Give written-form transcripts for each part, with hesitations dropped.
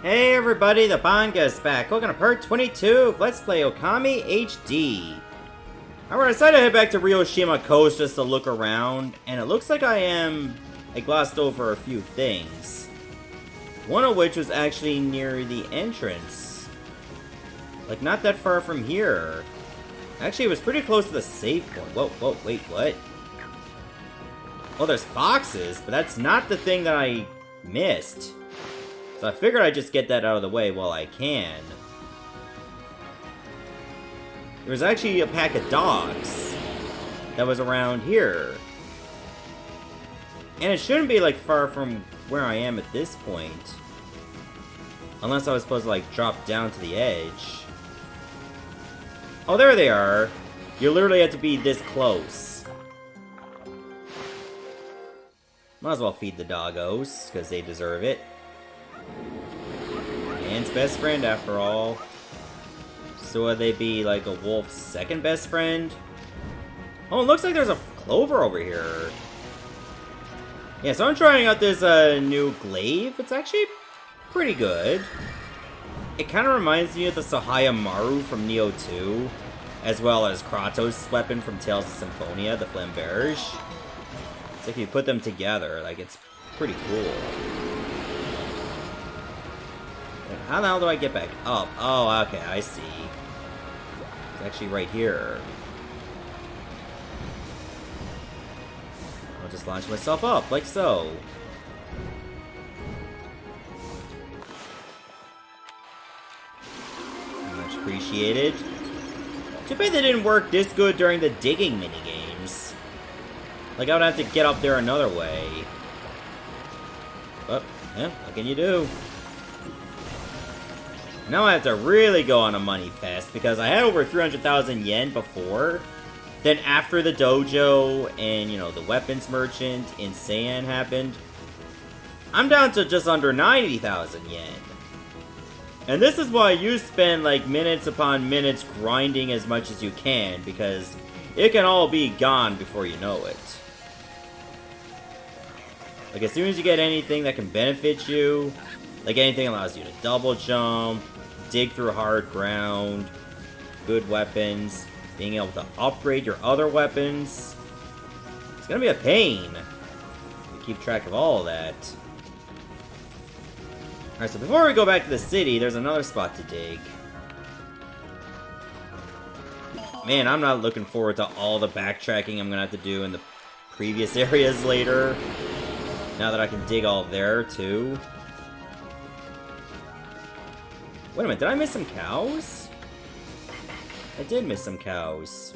Hey everybody, the Banga's back. Looking at part 22 of Let's Play Okami HD. Alright, I decided to head back to Ryoshima Coast just to look around, and it looks like I glossed over a few things. One of which was actually near the entrance. Like, not that far from here. Actually, it was pretty close to the save point. Whoa, wait, what? Oh, there's foxes, but that's not the thing that I missed. So I figured I'd just get that out of the way while I can. There was actually a pack of dogs that was around here. And it shouldn't be, like, far from where I am at this point. Unless I was supposed to, like, drop down to the edge. Oh, there they are. You literally have to be this close. Might as well feed the doggos, because they deserve it. Man's best friend, after all. So would they be, like, a wolf's second best friend? Oh, it looks like there's a clover over here. Yeah, so I'm trying out this new glaive. It's actually pretty good. It kind of reminds me of the Sahayamaru from Nioh 2, as well as Kratos' weapon from Tales of Symphonia, the Flamberge. So if you put them together, like, it's pretty cool. How the hell do I get back up? Oh, okay, I see. It's actually right here. I'll just launch myself up, like so. Much appreciated. Too bad they didn't work this good during the digging minigames. Like, I would have to get up there another way. But, yeah, what can you do? Now I have to really go on a money fest, because I had over 300,000 yen before. Then after the dojo and, you know, the weapons merchant in Sei-An happened, I'm down to just under 90,000 yen. And this is why you spend, like, minutes upon minutes grinding as much as you can, because it can all be gone before you know it. Like, as soon as you get anything that can benefit you, like anything that allows you to double jump, dig through hard ground, good weapons, being able to upgrade your other weapons, it's gonna be a pain to keep track of all of that. Alright, so before we go back to the city, there's another spot to dig. Man, I'm not looking forward to all the backtracking I'm gonna have to do in the previous areas later. Now that I can dig all there, too. Wait a minute, did I miss some cows? I did miss some cows.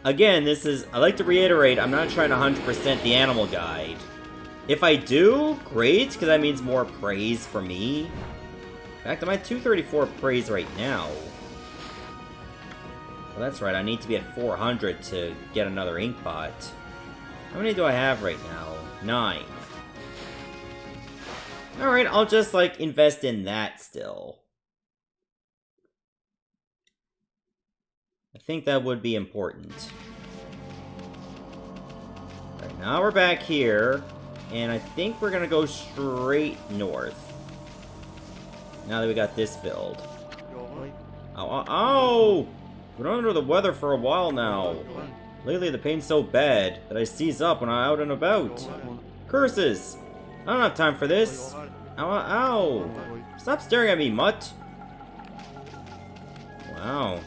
Again, I like to reiterate, I'm not trying to 100% the animal guide. If I do, great, because that means more praise for me. In fact, I'm at 234 praise right now. Well, that's right, I need to be at 400 to get another ink pot. How many do I have right now? 9. Alright, I'll just, like, invest in that still. I think that would be important. Alright, now we're back here, and I think we're gonna go straight north. Now that we got this build. Ow! We're under the weather for a while now. Lately, the pain's so bad that I seize up when I'm out and about. Curses! I don't have time for this. Ow, ow! Stop staring at me, mutt! Wow.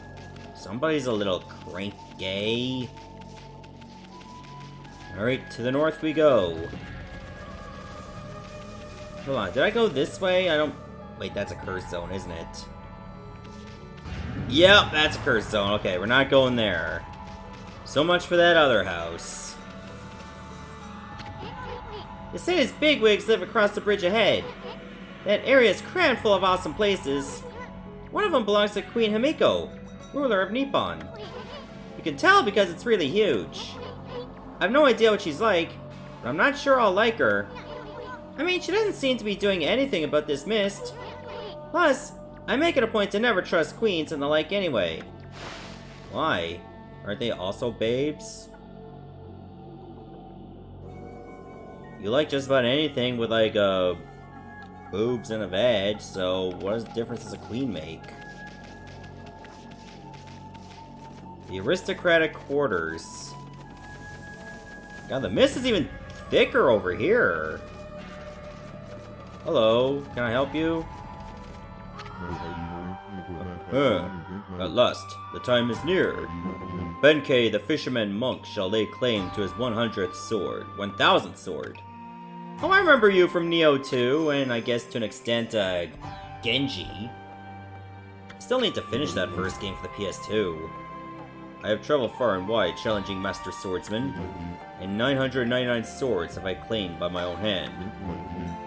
Somebody's a little cranky. Alright, to the north we go. Hold on, did I go this way? I don't... Wait, that's a curse zone, isn't it? Yep, that's a curse zone. Okay, we're not going there. So much for that other house. The city's bigwigs live across the bridge ahead. That area is crammed full of awesome places. One of them belongs to Queen Himiko, ruler of Nippon. You can tell because it's really huge. I have no idea what she's like, but I'm not sure I'll like her. I mean, she doesn't seem to be doing anything about this mist. Plus, I make it a point to never trust queens and the like anyway. Why? Aren't they also babes? You like just about anything with like boobs and a vag, so what difference does a queen make? The aristocratic quarters. God, the mist is even thicker over here. Hello, can I help you? At last, the time is near. Benkei, the fisherman monk, shall lay claim to his 100th sword. 1000th sword. Oh, I remember you from Neo 2, and I guess to an extent, Genji. Still need to finish that first game for the PS2. I have traveled far and wide challenging master swordsmen, and 999 swords have I claimed by my own hand.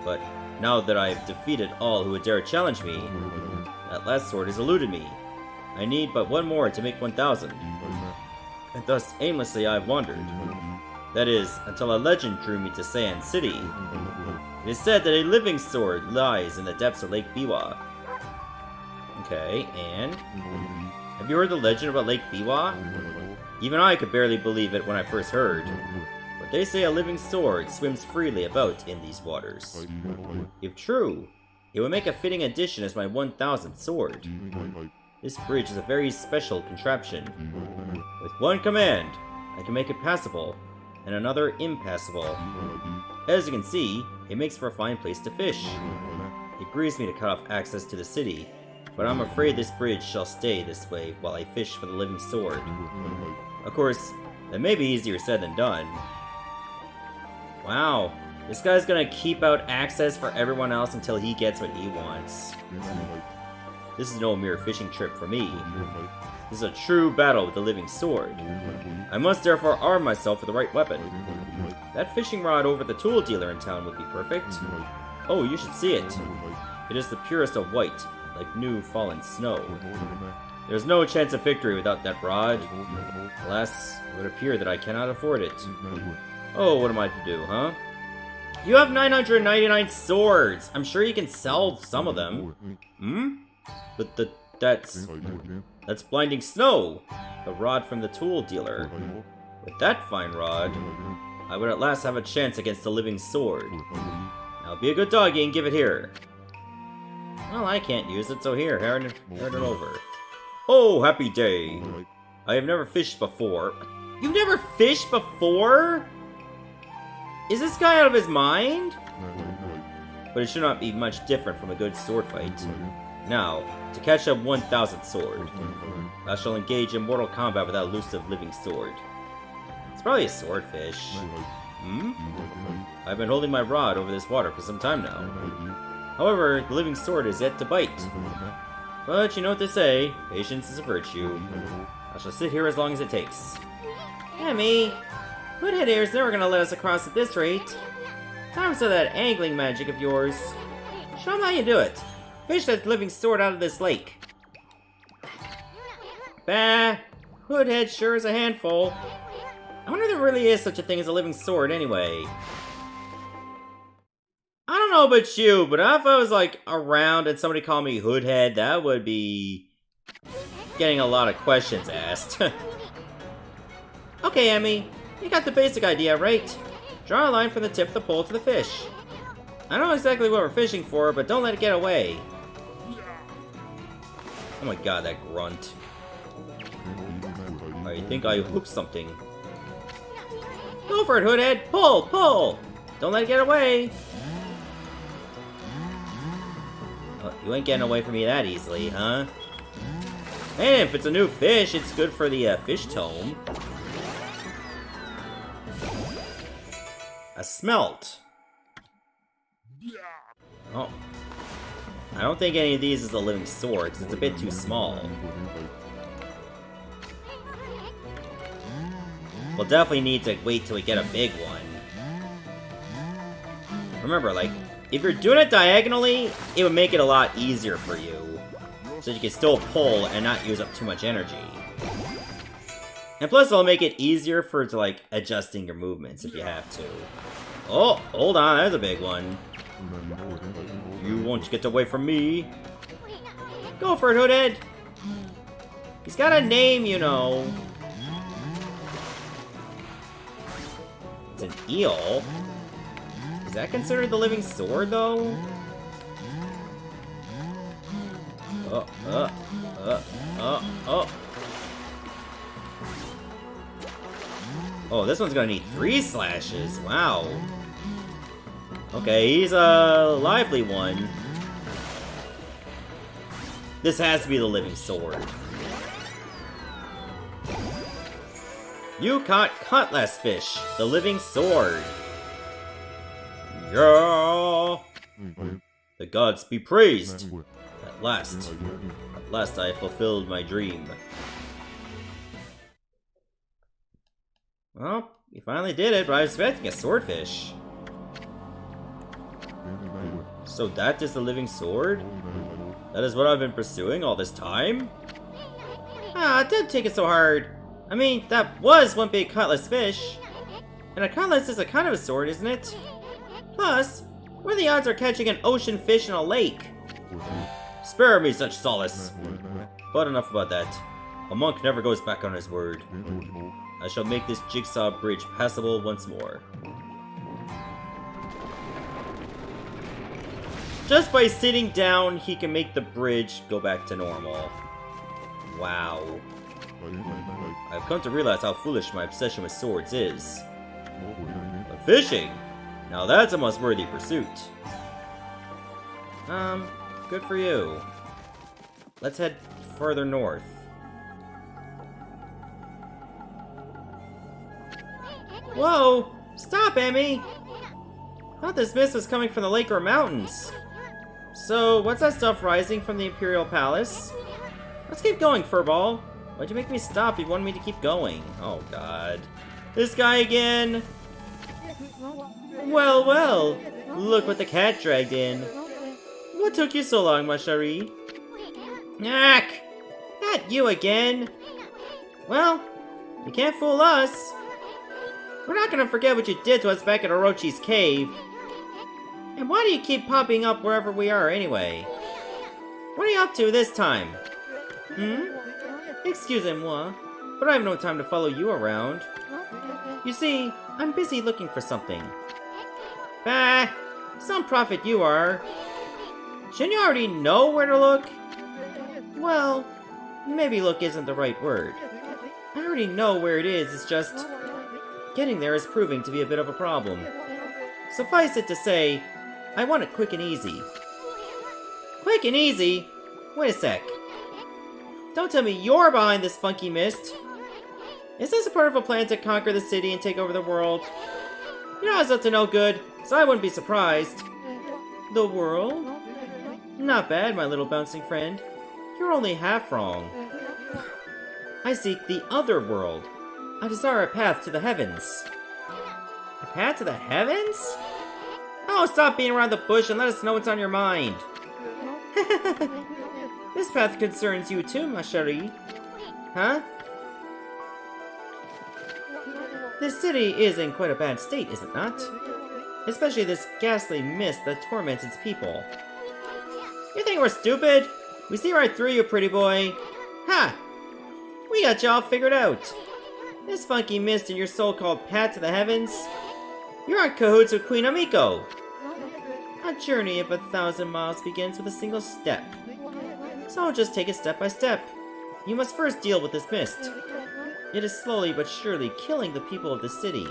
But now that I have defeated all who would dare challenge me, that last sword has eluded me. I need but one more to make 1000. And thus aimlessly I have wandered. That is, until a legend drew me to Sei-Ann City. It is said that a living sword lies in the depths of Lake Biwa. Okay, and? Have you heard the legend about Lake Biwa? Even I could barely believe it when I first heard. But they say a living sword swims freely about in these waters. If true, it would make a fitting addition as my 1000th sword. This bridge is a very special contraption. With one command, I can make it passable, and another impassable. As you can see, it makes for a fine place to fish. It grieves me to cut off access to the city, but I'm afraid this bridge shall stay this way while I fish for the living sword. Of course, that may be easier said than done. Wow, this guy's gonna keep out access for everyone else until he gets what he wants. This is no mere fishing trip for me. This is a true battle with the living sword. I must therefore arm myself with the right weapon. That fishing rod over the tool dealer in town would be perfect. Oh, you should see it. It is the purest of white, like new fallen snow. There's no chance of victory without that rod. Alas, it would appear that I cannot afford it. Oh, what am I to do, huh? You have 999 swords! I'm sure you can sell some of them. Hmm? But that's blinding snow! The rod from the tool dealer. With that fine rod, I would at last have a chance against the living sword. Now be a good doggy and give it here. Well, I can't use it, so here, hand it over. Oh, happy day! I have never fished before. You've never fished before? Is this guy out of his mind? But it should not be much different from a good sword fight. Now, to catch a 1000th sword, I shall engage in mortal combat with that elusive living sword. It's probably a swordfish. Hmm? I've been holding my rod over this water for some time now. However, the living sword is yet to bite. But you know what they say, patience is a virtue. I shall sit here as long as it takes. Emmy, Hoodhead Air's never gonna let us across at this rate. Time for that angling magic of yours. Show him how you do it. Fish that living sword out of this lake. Bah, Hoodhead sure is a handful. I wonder if there really is such a thing as a living sword anyway. I don't know about you, but if I was like around and somebody called me Hoodhead, that would be getting a lot of questions asked. Okay, Emmy, you got the basic idea, right? Draw a line from the tip of the pole to the fish. I know exactly what we're fishing for, but don't let it get away. Oh my god, that grunt. I think I hooked something. Go for it, Hoodhead! Pull! Pull! Don't let it get away! Oh, you ain't getting away from me that easily, huh? Man, if it's a new fish, it's good for the fish tome. A smelt. Oh. I don't think any of these is a living sword, because it's a bit too small. We'll definitely need to wait till we get a big one. Remember, like, if you're doing it diagonally, it would make it a lot easier for you. So you can still pull and not use up too much energy. And plus, it'll make it easier for, like, adjusting your movements if you have to. Oh, hold on, there's a big one. You won't get away from me. Go for it, Hoodhead. He's got a name, you know. It's an eel. that considered the living sword, though? Oh, this one's gonna need 3 slashes. Wow. Okay, he's a lively one. This has to be the living sword. You caught cutlass fish, the living sword. Yeah. The gods be praised. At last I fulfilled my dream. Well, you finally did it, but I was expecting a swordfish. So that is the living sword? That is what I've been pursuing all this time? Ah, don't take it so hard. I mean, that was one big cutlass fish. And a cutlass is a kind of a sword, isn't it? Plus, what are the odds of catching an ocean fish in a lake? Spare me such solace. But enough about that. A monk never goes back on his word. I shall make this jigsaw bridge passable once more. Just by sitting down, he can make the bridge go back to normal. Wow. I've come to realize how foolish my obsession with swords is. But fishing? Now that's a most worthy pursuit. Good for you. Let's head further north. Whoa! Stop, Emmy! I thought this mist was coming from the lake or mountains. So, what's that stuff rising from the Imperial Palace? Let's keep going, Furball. Why'd you make me stop? You wanted me to keep going. Oh, God. This guy again! Well, well! Look what the cat dragged in. What took you so long, ma chérie? Ack! Not you again! Well, you can't fool us. We're not gonna forget what you did to us back at Orochi's cave. And why do you keep popping up wherever we are anyway? What are you up to this time? Excusez-moi, but I have no time to follow you around. You see, I'm busy looking for something. Bah! Some prophet you are. Shouldn't you already know where to look? Well, maybe look isn't the right word. I already know where it is, it's just... getting there is proving to be a bit of a problem. Suffice it to say, I want it quick and easy. Quick and easy? Wait a sec. Don't tell me you're behind this funky mist. Is this a part of a plan to conquer the city and take over the world? You know it's up to no good, so I wouldn't be surprised. The world? Not bad, my little bouncing friend. You're only half wrong. I seek the other world. I desire a path to the heavens. A path to the heavens? Oh, stop beating around the bush and let us know what's on your mind. This path concerns you too, ma chérie. Huh? This city is in quite a bad state, is it not? Especially this ghastly mist that torments its people. You think we're stupid? We see right through you, pretty boy. Ha! We got you all figured out. This funky mist and your so-called path to the heavens? You're in cahoots with Queen Amiko. A journey of 1,000 miles begins with a single step. So just take it step by step. You must first deal with this mist. It is slowly but surely killing the people of the city.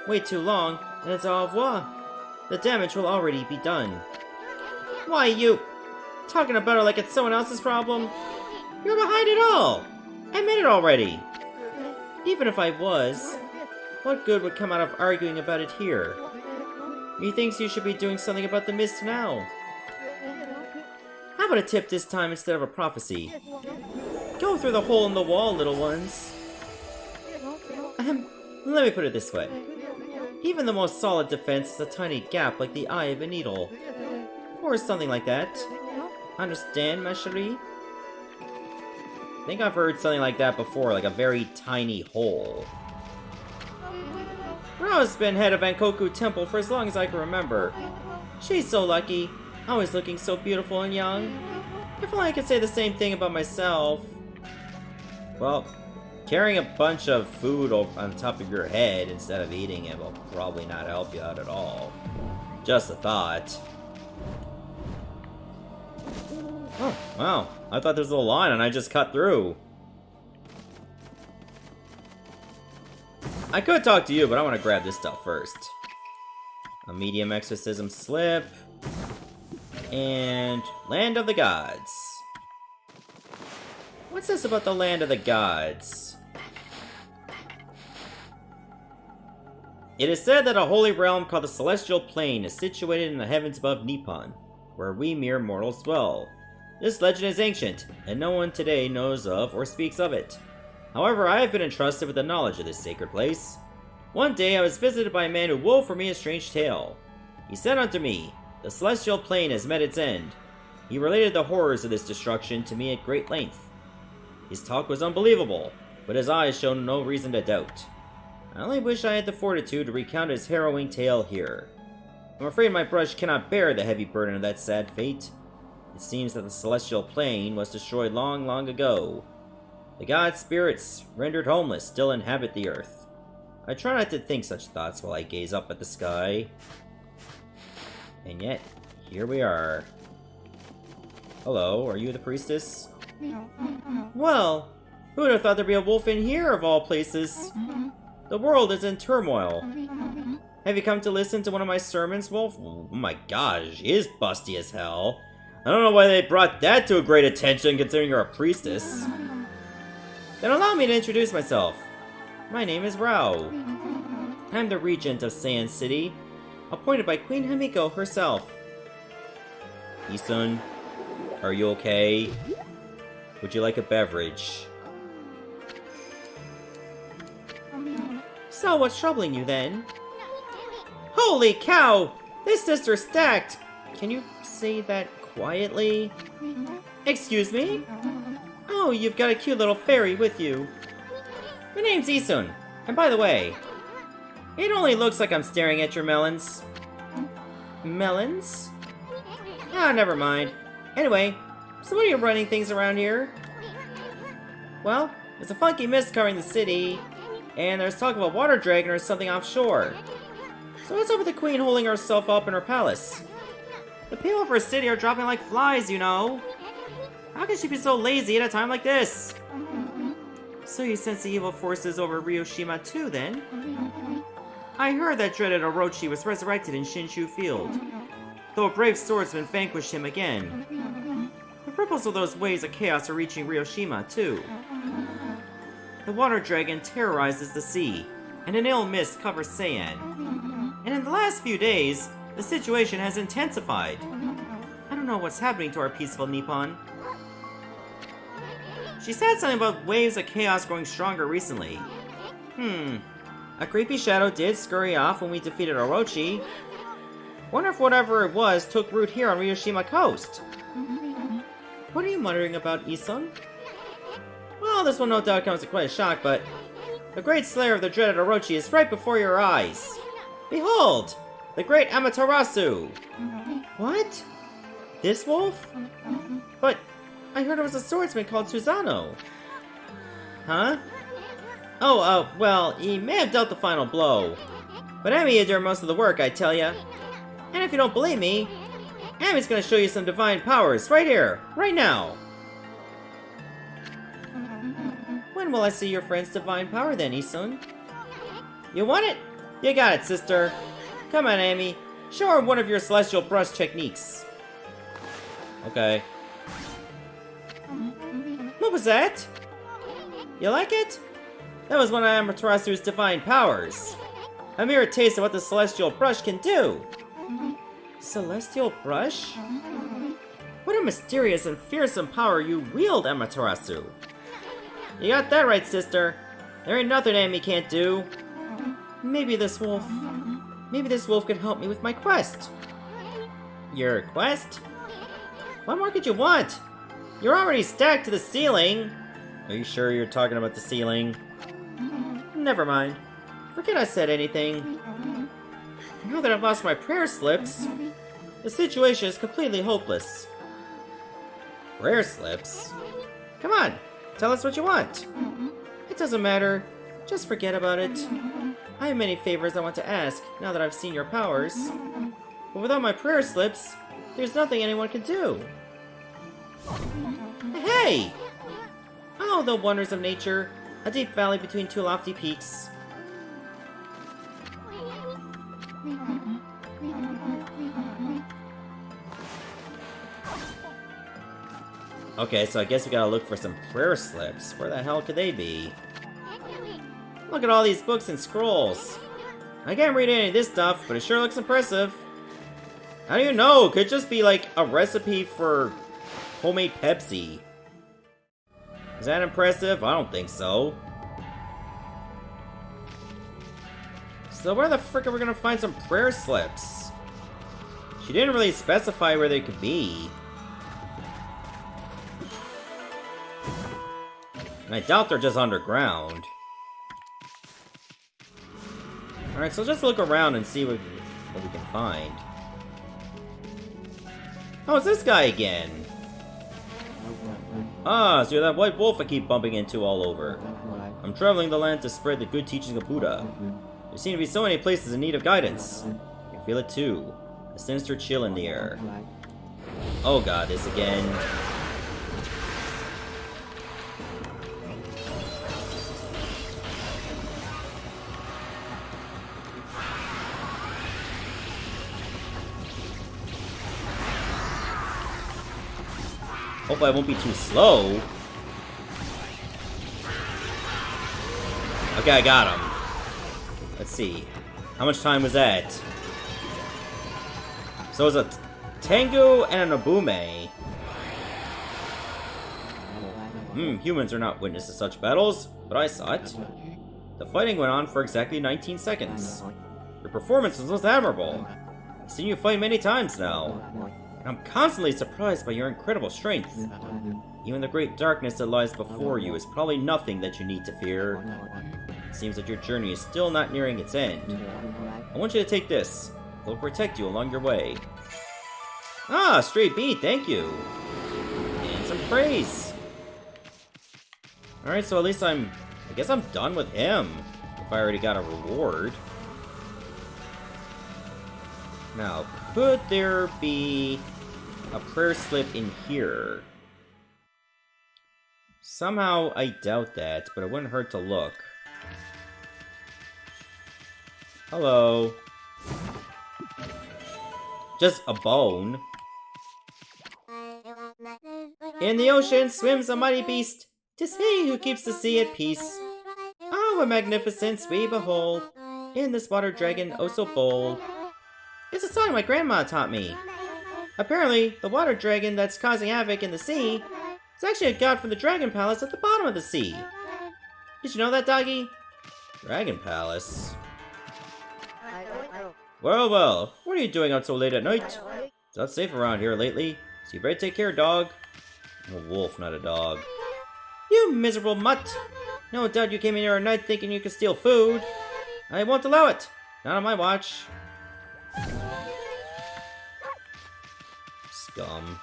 Wait too long, and it's au revoir. The damage will already be done. Why, you... talking about it like it's someone else's problem? You're behind it all! Admit it already! Even if I was, what good would come out of arguing about it here? Methinks you should be doing something about the mist now. How about a tip this time instead of a prophecy? Go through the hole in the wall, little ones. Let me put it this way. Even the most solid defense is a tiny gap like the eye of a needle. Or something like that. Understand, ma chérie? I think I've heard something like that before, like a very tiny hole. Rose been head of Ankoku Temple for as long as I can remember. She's so lucky, always looking so beautiful and young. If only I could say the same thing about myself. Well, carrying a bunch of food on top of your head instead of eating it will probably not help you out at all. Just a thought. Oh, wow. I thought there was a line and I just cut through. I could talk to you, but I want to grab this stuff first. A Medium Exorcism slip. And Land of the Gods. What's this about the Land of the Gods? It is said that a holy realm called the Celestial Plane is situated in the heavens above Nippon, where we mere mortals dwell. This legend is ancient, and no one today knows of or speaks of it. However, I have been entrusted with the knowledge of this sacred place. One day I was visited by a man who wove for me a strange tale. He said unto me, "The Celestial Plane has met its end." He related the horrors of this destruction to me at great length. His talk was unbelievable, but his eyes showed no reason to doubt. I only wish I had the fortitude to recount his harrowing tale here. I'm afraid my brush cannot bear the heavy burden of that sad fate. It seems that the Celestial Plane was destroyed long, long ago. The god spirits, rendered homeless, still inhabit the earth. I try not to think such thoughts while I gaze up at the sky. And yet, here we are. Hello, are you the priestess? Well, who would have thought there'd be a wolf in here, of all places? The world is in turmoil. Have you come to listen to one of my sermons, Wolf? Oh my gosh, he is busty as hell. I don't know why they brought that to a great attention, considering you're a priestess. Then allow me to introduce myself. My name is Rao. I'm the regent of Sei-Ann City, appointed by Queen Himiko herself. Isun, are you okay? Would you like a beverage? So what's troubling you then? Holy cow! This sister's stacked! Can you say that quietly? Excuse me? Oh, you've got a cute little fairy with you. My name's Isun, and by the way, it only looks like I'm staring at your melons. Melons? Ah, never mind. Anyway, so what are you running things around here? Well, there's a funky mist covering the city, and there's talk of a water dragon or something offshore. So what's up with the queen holding herself up in her palace? The people of her city are dropping like flies, you know. How can she be so lazy at a time like this? So you sense the evil forces over Ryoshima too, then? I heard that dreaded Orochi was resurrected in Shinshu Field, though a brave swordsman vanquished him again. The ripples of those waves of chaos are reaching Ryoshima too. The water dragon terrorizes the sea, and an ill mist covers Sei-An. And in the last few days, the situation has intensified. I don't know what's happening to our peaceful Nippon. She said something about waves of chaos growing stronger recently. A creepy shadow did scurry off when we defeated Orochi. Wonder if whatever it was took root here on Ryoshima Coast. What are you muttering about, Isun? Well, this will no doubt come as quite a shock, but the great slayer of the dreaded Orochi is right before your eyes. Behold! The great Amaterasu! What? This wolf? But I heard it was a swordsman called Susano. Huh? Oh, well, he may have dealt the final blow. But Amy did most of the work, I tell ya. And if you don't believe me, Amy's gonna show you some divine powers right here, right now. When will I see your friend's divine power then, Isun? You want it? You got it, sister. Come on, Amy. Show her one of your celestial brush techniques. Okay. What was that? You like it? That was one of Amaterasu's divine powers. A mere taste of what the celestial brush can do. Celestial brush? What a mysterious and fearsome power you wield, Amaterasu. You got that right, sister. There ain't nothing Amy can't do. Maybe this wolf could help me with my quest. Your quest? What more could you want? You're already stacked to the ceiling. Are you sure you're talking about the ceiling? Never mind. Forget I said anything. Now that I've lost my prayer slips, the situation is completely hopeless. Prayer slips? Come on, tell us what you want. It doesn't matter. Just forget about it. I have many favors I want to ask now that I've seen your powers. But without my prayer slips, there's nothing anyone can do. Hey! Oh, the wonders of nature. A deep valley between two lofty peaks. Okay, so I guess we gotta look for some prayer slips. Where the hell could they be? Look at all these books and scrolls. I can't read any of this stuff, but it sure looks impressive. How do you know? It could just be like a recipe for homemade Pepsi. Is that impressive? I don't think so. So where the frick are we gonna find some prayer slips? She didn't really specify where they could be. And I doubt they're just underground. Alright, so just look around and see what we can find. Oh, it's this guy again! Ah, so you're that white wolf I keep bumping into all over. I'm traveling the land to spread the good teachings of Buddha. There seem to be so many places in need of guidance. I can feel it too. A sinister chill in the air. Oh god, this again. Hopefully I won't be too slow. Okay, I got him. Let's see. How much time was that? So it was a Tengu and a Nobume. Humans are not witness to such battles, but I saw it. The fighting went on for exactly 19 seconds. Your performance was most admirable. I've seen you fight many times now. I'm constantly surprised by your incredible strength. Even the great darkness that lies before you is probably nothing that you need to fear. It seems that your journey is still not nearing its end. I want you to take this. It will protect you along your way. Ah, straight B, thank you. And some praise. Alright, so at least I guess I'm done with him. If I already got a reward. Now, could there be a prayer slip in here? Somehow I doubt that, but it wouldn't hurt to look. Hello. Just a bone. In the ocean swims a mighty beast. 'Tis he who keeps the sea at peace. Oh, a magnificence we behold. In this water dragon, oh so bold. It's a song my grandma taught me. Apparently, the water dragon that's causing havoc in the sea is actually a god from the Dragon Palace at the bottom of the sea. Did you know that, doggy? Dragon Palace? Well, well, what are you doing out so late at night? It's not safe around here lately, so you better take care, dog. I'm a wolf, not a dog. You miserable mutt! No doubt you came in here at night thinking you could steal food. I won't allow it. Not on my watch. Scum.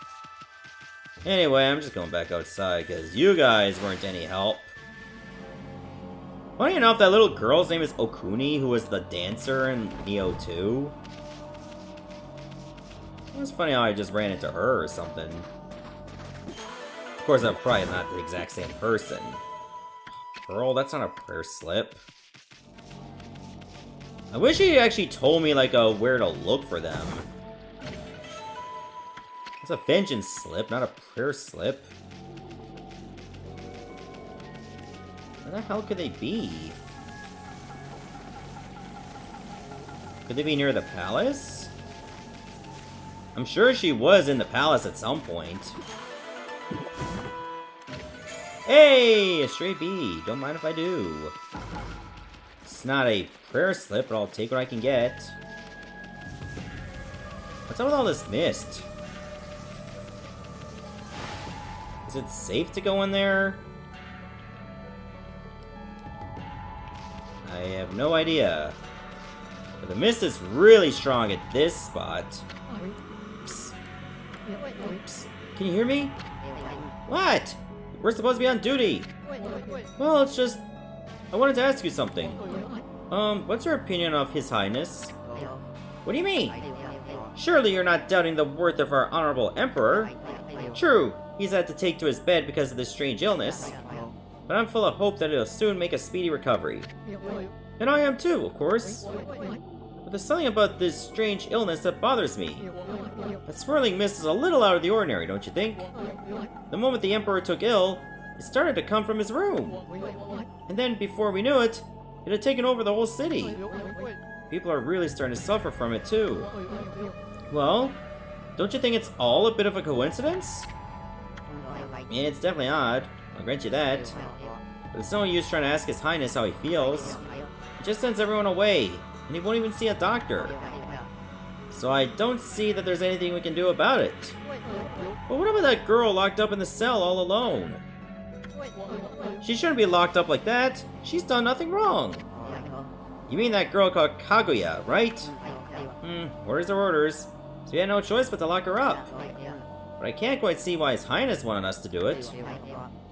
Anyway, I'm just going back outside because you guys weren't any help. Funny enough, that little girl's name is Okuni, who was the dancer in Neo 2. It's funny how I just ran into her or something. Of course, I'm probably not the exact same person. Pearl, that's not a prayer slip. I wish he actually told me, like, where to look for them. It's a vengeance slip, not a prayer slip. Where the hell could they be? Could they be near the palace? I'm sure she was in the palace at some point. Hey! A stray bee. Don't mind if I do. It's not a prayer slip, but I'll take what I can get. What's up with all this mist? Is it safe to go in there? I have no idea. But the mist is really strong at this spot. Psst. Psst. Can you hear me? What? We're supposed to be on duty. Well, it's just... I wanted to ask you something. What's your opinion of His Highness? What do you mean? Surely you're not doubting the worth of our honorable emperor. True, he's had to take to his bed because of this strange illness, but I'm full of hope that it'll soon make a speedy recovery. And I am too, of course. But there's something about this strange illness that bothers me. That swirling mist is a little out of the ordinary, don't you think? The moment the emperor took ill, it started to come from his room. And then, before we knew it, it had taken over the whole city. People are really starting to suffer from it too. Well, don't you think it's all a bit of a coincidence? Yeah, it's definitely odd, I'll grant you that. But it's no use trying to ask His Highness how he feels. He just sends everyone away, and he won't even see a doctor. So I don't see that there's anything we can do about it. But what about that girl locked up in the cell all alone? She shouldn't be locked up like that. She's done nothing wrong. You mean that girl called Kaguya, right? Orders are orders. So we had no choice but to lock her up. But I can't quite see why His Highness wanted us to do it.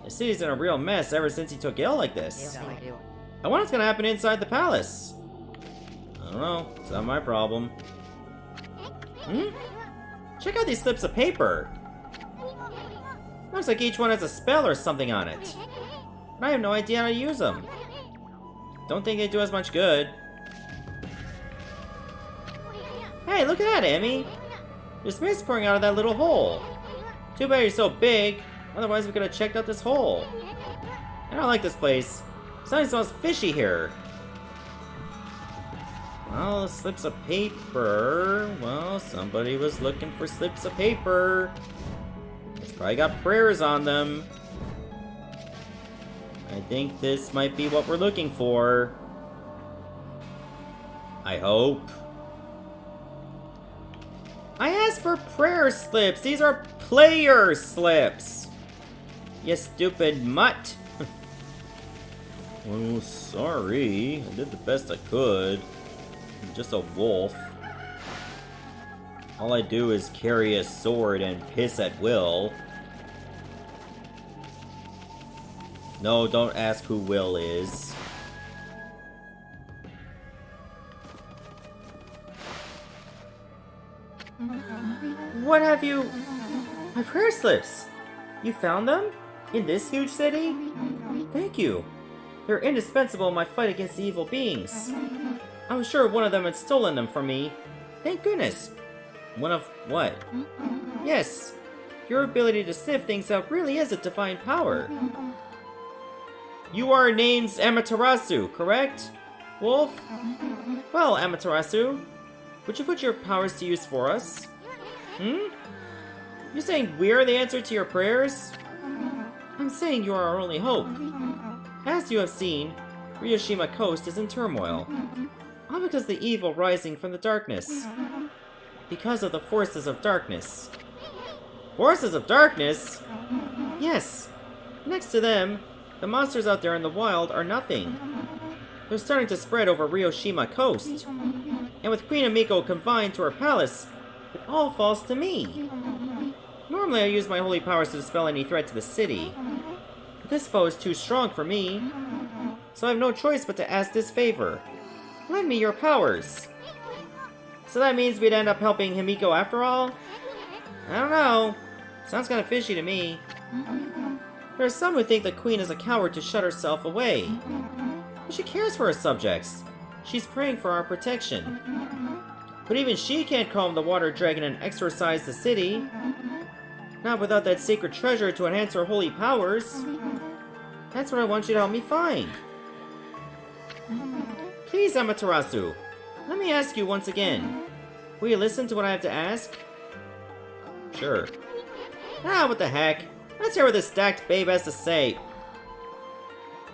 The city's in a real mess ever since he took ill like this. I wonder what's gonna happen inside the palace. I don't know. It's not my problem. Check out these slips of paper. Looks like each one has a spell or something on it. But I have no idea how to use them. Don't think they do us much good. Hey, look at that, Emmy! There's mist pouring out of that little hole. Too bad you're so big, otherwise we could have checked out this hole. I don't like this place. Something smells fishy here. Well, slips of paper. Well, somebody was looking for slips of paper. It's probably got prayers on them. I think this might be what we're looking for. I hope. I asked for prayer slips. These are player slips. You stupid mutt. Oh, sorry. I did the best I could. I'm just a wolf. All I do is carry a sword and piss at will. No, don't ask who Will is. What have you... My prayer slips! You found them? In this huge city? Thank you. They're indispensable in my fight against the evil beings. I was sure one of them had stolen them from me. Thank goodness. One of what? Yes. Your ability to sniff things out really is a divine power. You are named Amaterasu, correct? Wolf? Well, Amaterasu, would you put your powers to use for us? You're saying we're the answer to your prayers? I'm saying you are our only hope. As you have seen, Ryoshima Coast is in turmoil. All because of the evil rising from the darkness. Because of the forces of darkness. Forces of darkness? Yes. Next to them, the monsters out there in the wild are nothing. They're starting to spread over Ryoshima Coast. And with Queen Amiko confined to her palace, it all falls to me. Normally I use my holy powers to dispel any threat to the city. But this foe is too strong for me. So I have no choice but to ask this favor. Lend me your powers. So that means we'd end up helping Himiko after all? I don't know. Sounds kind of fishy to me. There are some who think the queen is a coward to shut herself away. But she cares for her subjects. She's praying for our protection. But even she can't calm the water dragon and exorcise the city. Not without that sacred treasure to enhance her holy powers. That's what I want you to help me find. Please, Amaterasu, let me ask you once again. Will you listen to what I have to ask? Sure. What the heck? Let's hear what this stacked babe has to say.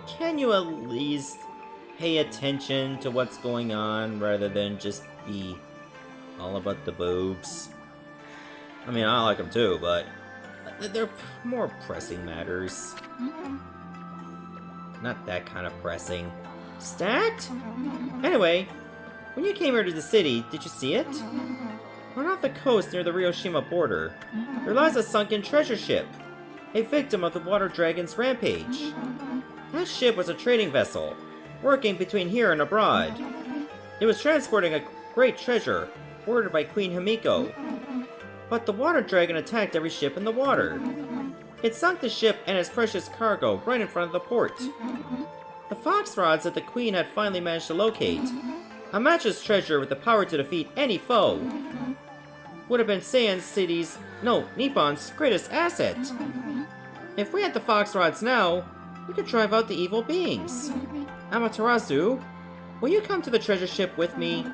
Can you at least pay attention to what's going on rather than just be all about the boobs? I mean, I like them too, but they're more pressing matters. Not that kind of pressing. Stacked? Anyway, when you came here to the city, did you see it? Right off the coast near the Ryoshima border, there lies a sunken treasure ship, a victim of the water dragon's rampage. That ship was a trading vessel, working between here and abroad. It was transporting a great treasure, ordered by Queen Himiko. But the water dragon attacked every ship in the water. It sunk the ship and its precious cargo right in front of the port. The fox rods that the queen had finally managed to locate. A matchless treasure with the power to defeat any foe. Would have been Nippon's greatest asset. If we had the fox rods now, we could drive out the evil beings. Amaterasu, will you come to the treasure ship with me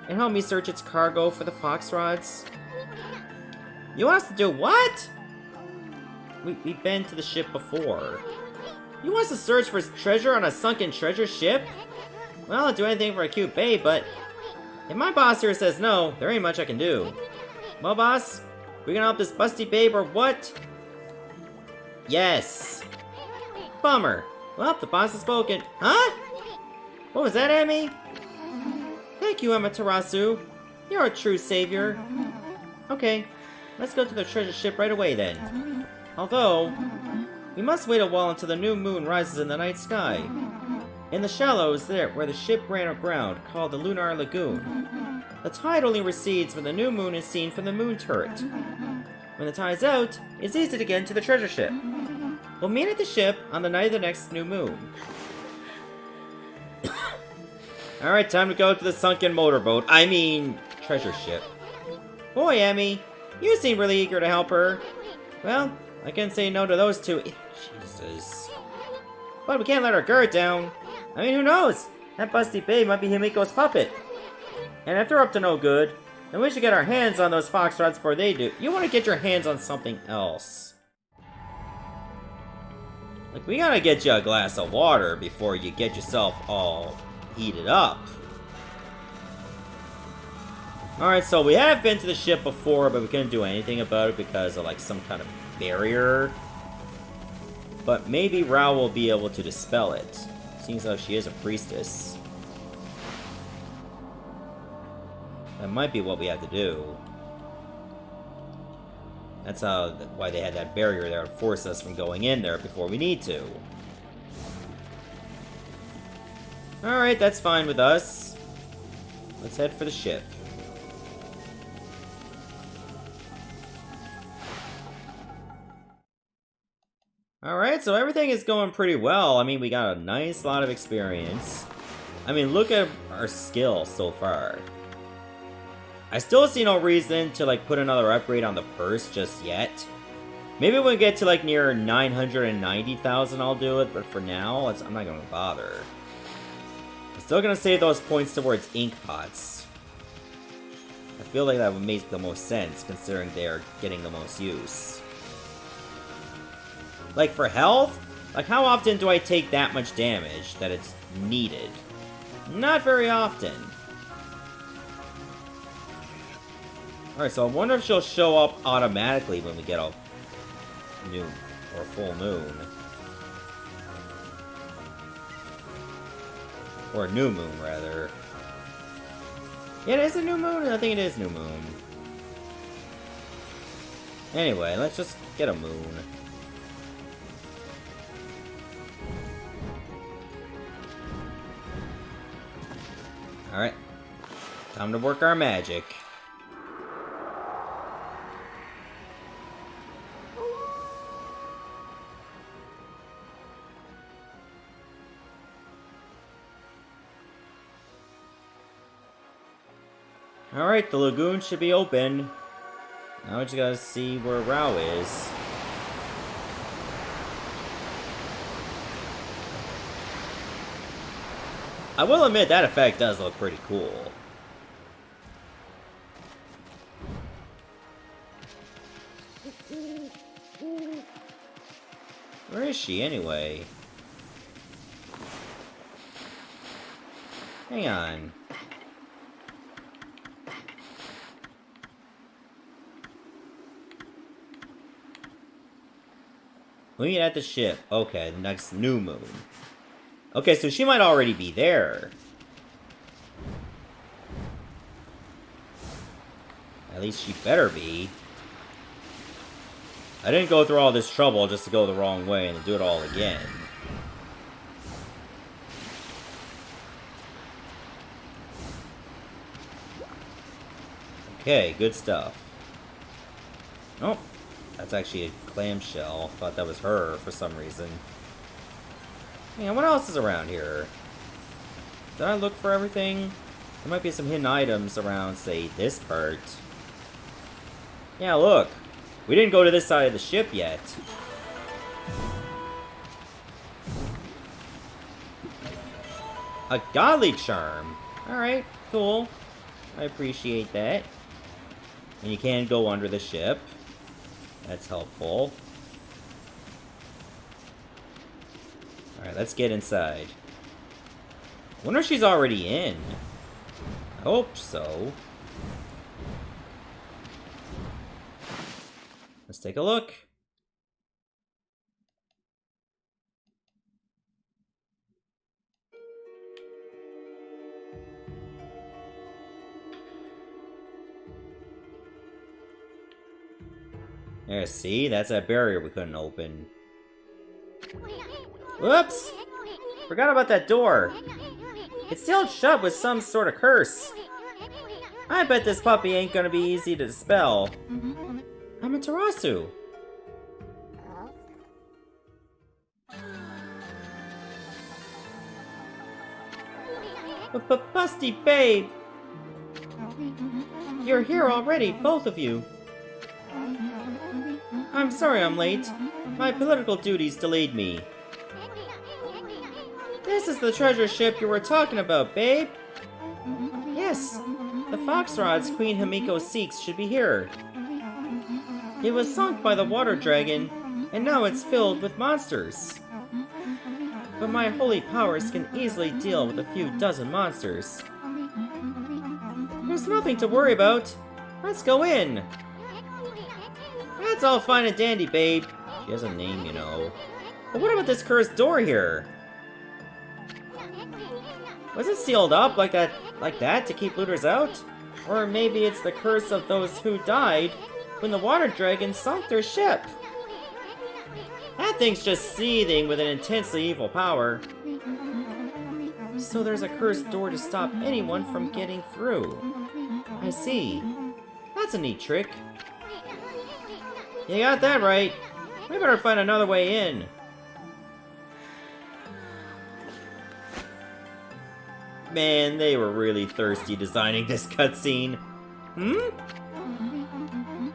and help me search its cargo for the fox rods? You want us to do what? We've been to the ship before. You want us to search for treasure on a sunken treasure ship? Well, I'll do anything for a cute babe, but if my boss here says no, there ain't much I can do. Well, boss, we gonna help this busty babe or what? Yes. Bummer. Well, the boss has spoken. Huh? What was that, Amy? Thank you, Amaterasu. You're a true savior. Okay, let's go to the treasure ship right away then. Although, we must wait a while until the new moon rises in the night sky. In the shallows there, where the ship ran aground, called the Lunar Lagoon. The tide only recedes when the new moon is seen from the moon turret. When the tide's out, it's easy to get into the treasure ship. We'll meet at the ship on the night of the next new moon. Alright, time to go to the sunken motorboat. I mean, treasure ship. Boy, Emmy, you seem really eager to help her. Well, I can't say no to those two. Jesus. But we can't let our guard down. I mean, who knows? That busty babe might be Himiko's puppet. And if they're up to no good, then we should get our hands on those fox rods before they do. You want to get your hands on something else. Like, we gotta get you a glass of water before you get yourself all heated up. Alright, so we have been to the ship before, but we couldn't do anything about it because of, like, some kind of barrier. But maybe Rao will be able to dispel it. Seems though she is a priestess. That might be what we have to do. That's why they had that barrier there to force us from going in there before we need to. Alright, that's fine with us. Let's head for the ship. Alright, so everything is going pretty well. I mean, we got a nice lot of experience. I mean, look at our skill so far. I still see no reason to, like, put another upgrade on the purse just yet. Maybe when we get to, like, near 990,000, I'll do it, but for now, I'm not going to bother. I'm still going to save those points towards ink pots. I feel like that would make the most sense, considering they're getting the most use. Like, for health? Like, how often do I take that much damage that it's needed? Not very often. Alright, so I wonder if she'll show up automatically when we get a new, or a full moon. Or a new moon, rather. Yeah, it is a new moon? I think it is new moon. Anyway, let's just get a moon. Alright. Time to work our magic. Alright, the lagoon should be open. Now we just gotta see where Rao is. I will admit, that effect does look pretty cool. Where is she, anyway? Hang on. Meet at the ship. Okay, the next new moon. Okay, so she might already be there. At least she better be. I didn't go through all this trouble just to go the wrong way and do it all again. Okay, good stuff. Oh, that's actually a clamshell. Thought that was her for some reason. Man, what else is around here? Did I look for everything? There might be some hidden items around, say, this part. Yeah, look. We didn't go to this side of the ship yet. A godly charm. Alright, cool. I appreciate that. And you can go under the ship. That's helpful. Alright, let's get inside. Wonder if she's already in. I hope so. Let's take a look. There, see? That's that barrier we couldn't open. Whoops! Forgot about that door. It's sealed shut with some sort of curse. I bet this puppy ain't gonna be easy to dispel. Amaterasu! Busty babe! You're here already, both of you. I'm sorry I'm late. My political duties delayed me. This is the treasure ship you were talking about, babe. Yes, the foxrods Queen Himiko seeks should be here. It was sunk by the water dragon, and now it's filled with monsters. But my holy powers can easily deal with a few dozen monsters. There's nothing to worry about. Let's go in. That's all fine and dandy, babe. She has a name, you know. But what about this cursed door here? Was it sealed up like that to keep looters out? Or maybe it's the curse of those who died when the water dragon sunk their ship. That thing's just seething with an intensely evil power. So there's a cursed door to stop anyone from getting through. I see. That's a neat trick. You got that right. We better find another way in. Man, they were really thirsty designing this cutscene.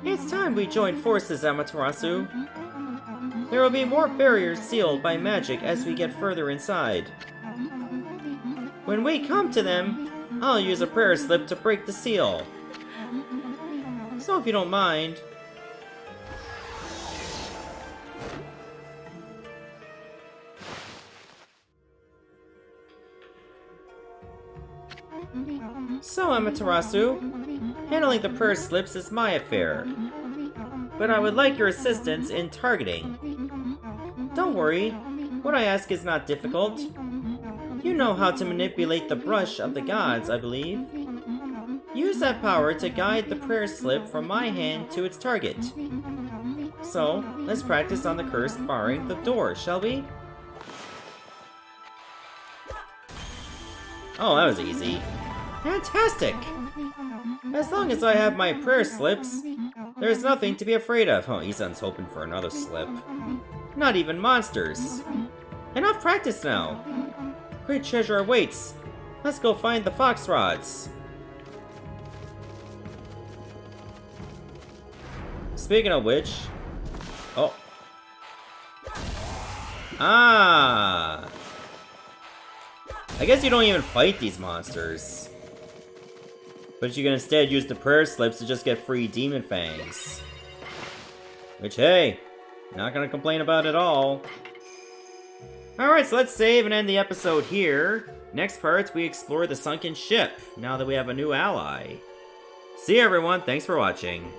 It's time we join forces, Amaterasu. There will be more barriers sealed by magic as we get further inside. When we come to them, I'll use a prayer slip to break the seal. So if you don't mind... So, Amaterasu, handling the prayer slips is my affair. But I would like your assistance in targeting. Don't worry, what I ask is not difficult. You know how to manipulate the brush of the gods, I believe. Use that power to guide the prayer slip from my hand to its target. So, let's practice on the curse barring the door, shall we? Oh, that was easy. Fantastic! As long as I have my prayer slips, there's nothing to be afraid of. Oh, Isan's hoping for another slip. Not even monsters. Enough practice now. Great treasure awaits. Let's go find the foxrods. Speaking of which... Oh. Ah! I guess you don't even fight these monsters. But you can instead use the prayer slips to just get free demon fangs. Which, hey, not gonna complain about at all. Alright, so let's save and end the episode here. Next part, we explore the Sunken Ship, now that we have a new ally. See you everyone, thanks for watching.